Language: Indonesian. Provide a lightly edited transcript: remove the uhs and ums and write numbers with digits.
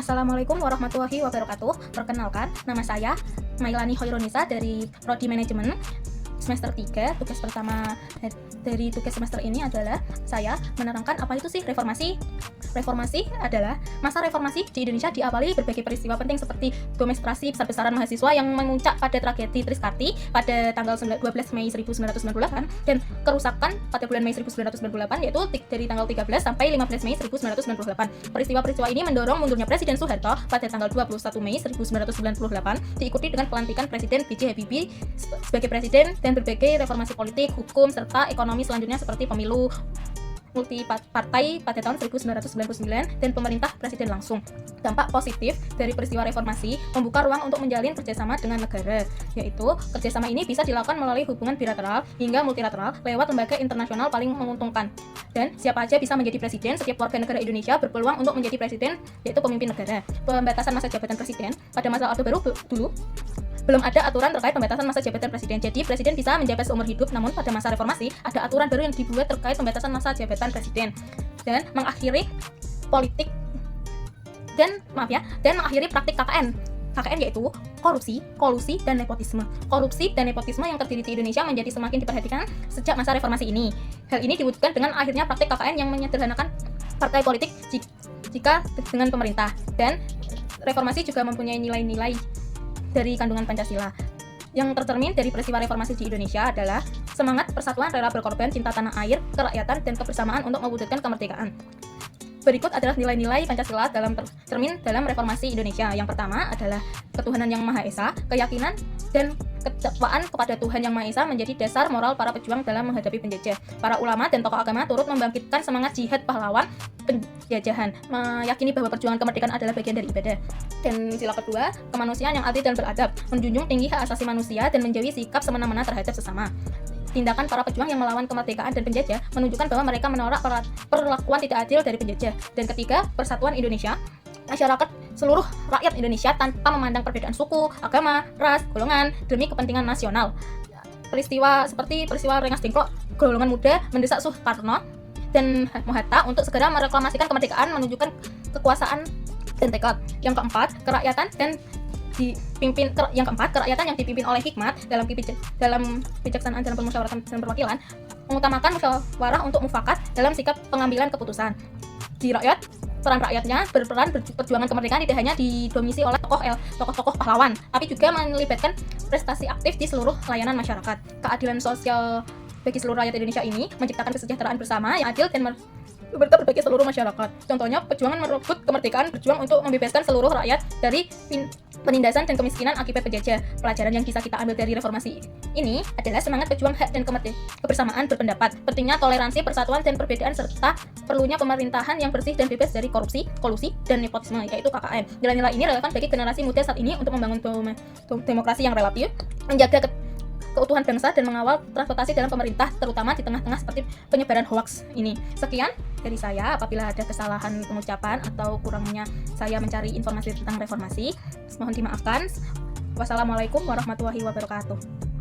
Assalamualaikum warahmatullahi wabarakatuh. Perkenalkan, nama saya Mailani Hoirunisa dari Prodi Manajemen semester 3. Tugas pertama dari tugas semester ini adalah saya menerangkan apa itu sih reformasi. Reformasi adalah masa reformasi di Indonesia diawali berbagai peristiwa penting seperti demonstrasi besar-besaran mahasiswa yang memuncak pada tragedi Triskarti pada tanggal 12 Mei 1998 dan kerusakan pada bulan Mei 1998 yaitu dari tanggal 13 sampai 15 Mei 1998. Peristiwa-peristiwa ini mendorong mundurnya Presiden Soeharto pada tanggal 21 Mei 1998 diikuti dengan pelantikan Presiden B.J. Habibie sebagai presiden dan berbagai reformasi politik, hukum, serta ekonomi selanjutnya seperti pemilu multipartai pada tahun 1999 dan pemerintah presiden langsung. Dampak positif dari peristiwa reformasi membuka ruang untuk menjalin kerjasama dengan negara, yaitu kerjasama ini bisa dilakukan melalui hubungan bilateral hingga multilateral lewat lembaga internasional paling menguntungkan. Dan siapa aja bisa menjadi presiden, setiap warga negara Indonesia berpeluang untuk menjadi presiden, yaitu pemimpin negara. Pembatasan masa jabatan presiden pada masa Orde Baru dulu belum ada aturan terkait pembatasan masa jabatan presiden. Jadi presiden bisa menjabat seumur hidup, namun pada masa reformasi ada aturan baru yang dibuat terkait pembatasan masa jabatan presiden dan mengakhiri politik dan mengakhiri praktik KKN. KKN yaitu korupsi, kolusi, dan nepotisme. Korupsi dan nepotisme yang terjadi di Indonesia menjadi semakin diperhatikan sejak masa reformasi ini. Hal ini diwujudkan dengan akhirnya praktik KKN yang menyederhanakan partai politik jika dengan pemerintah. Dan reformasi juga mempunyai nilai-nilai dari kandungan Pancasila. Yang tercermin dari peristiwa reformasi di Indonesia adalah semangat persatuan, rela berkorban, cinta tanah air, kerakyatan, dan kebersamaan untuk mewujudkan kemerdekaan. Berikut adalah nilai-nilai Pancasila tercermin dalam reformasi Indonesia. Yang pertama adalah ketuhanan yang Maha Esa, keyakinan dan ketakwaan kepada Tuhan yang Maha Esa menjadi dasar moral para pejuang dalam menghadapi penjajah. Para ulama dan tokoh agama turut membangkitkan semangat jihad pahlawan penjajahan, meyakini bahwa perjuangan kemerdekaan adalah bagian dari ibadah. Dan sila kedua, kemanusiaan yang adil dan beradab, menjunjung tinggi hak asasi manusia dan menjauhi sikap semena-mena terhadap sesama. Tindakan para pejuang yang melawan kemerdekaan dan penjajah menunjukkan bahwa mereka menolak perlakuan tidak adil dari penjajah. Dan ketiga, persatuan Indonesia, masyarakat seluruh rakyat Indonesia tanpa memandang perbedaan suku, agama, ras, golongan demi kepentingan nasional. Peristiwa seperti peristiwa Rengas Dengklok, golongan muda mendesak Soekarno dan Hatta untuk segera mereklamasikan kemerdekaan menunjukkan kekuasaan dan tekad. Yang keempat, kerakyatan yang dipimpin oleh hikmat dalam kebijaksanaan dalam permusyawaratan dan perwakilan, mengutamakan musyawarah untuk mufakat dalam sikap pengambilan keputusan. Di rakyat, peran rakyatnya berperan perjuangan kemerdekaan tidak hanya didomisi oleh tokoh-tokoh pahlawan, tapi juga melibatkan prestasi aktif di seluruh layanan masyarakat. Keadilan sosial bagi seluruh rakyat Indonesia ini menciptakan kesejahteraan bersama yang adil dan bermerta bagi seluruh masyarakat. Contohnya, perjuangan merebut kemerdekaan berjuang untuk membebaskan seluruh rakyat dari penindasan dan kemiskinan akibat penjajah. Pelajaran yang bisa kita ambil dari reformasi ini adalah semangat pejuang hak dan kebersamaan berpendapat, pentingnya toleransi, persatuan, dan perbedaan, serta perlunya pemerintahan yang bersih dan bebas dari korupsi, kolusi, dan nepotisme, yaitu KKN. Nilai-nilai ini relevan bagi generasi muda saat ini untuk membangun demokrasi yang relatif, menjaga keutuhan bangsa, dan mengawal transportasi dalam pemerintah, terutama di tengah-tengah seperti penyebaran hoaks ini. Sekian dari saya. Apabila ada kesalahan pengucapan atau kurangnya saya mencari informasi tentang reformasi, mohon dimaafkan. Wassalamualaikum warahmatullahi wabarakatuh.